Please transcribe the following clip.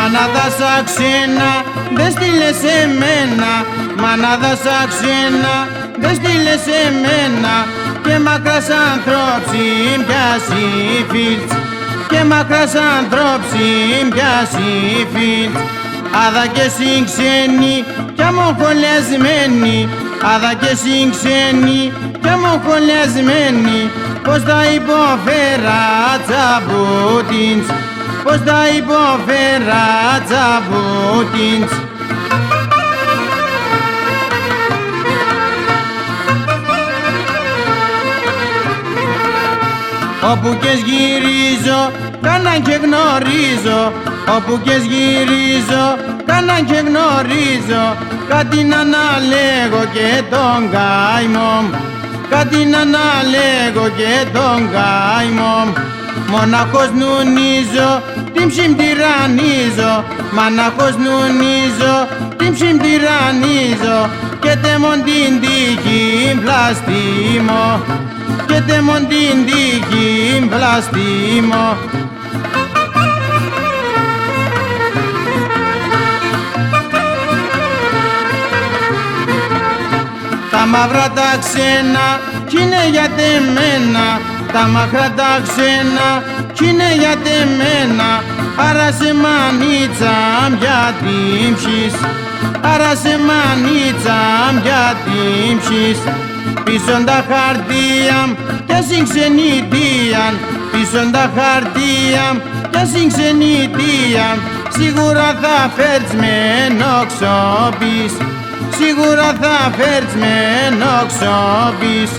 Μανάδα σαν ξένα, δε στείλες εμένα. Μανάδα σαν ξένα, δε στείλες εμένα. Και μακράς ανθρώποι πιάσει φίλτς. Και μακράς ανθρώποι πιάσει φίλτς. Άδα και ξένοι κι αμοχολιασμένοι. Άδα και ξένοι κι αμοχολιασμένοι. Πώς θα υποφέρα τσαμπουτίνς. Πώς θα υποφέρα τσαμπουτίνς. Όπου και γυρίζω, κάναν και γνωρίζω. Όπου και γυρίζω, κάναν και γνωρίζω. Κάτι να αναλέγω και τον καημό μου. Κάτι να αναλέγω και τον καημό μου. Μοναχός νουνίζω, την ψυμπτυρανίζω. Μοναχός νουνίζω, την ψυμπτυρανίζω. Και τεμον την τύχη βλαστήμω. Και τεμον την τύχη βλαστήμω. Τα μαύρα τα ξένα κι είναι για τεμένα. Τα μαύρα τα ξένα κι είναι για τεμένα. Άρα σε μανίτσα για την ψης. Άρα σε μανίτσα για την ψης. Πίσω τα χαρτία και συγξενητία. Πίσω τα χαρτία και συγξενητία. Σίγουρα θα φέρεις με ενόξοπης. Σίγουρα θα φέρεις με ενόξοπης.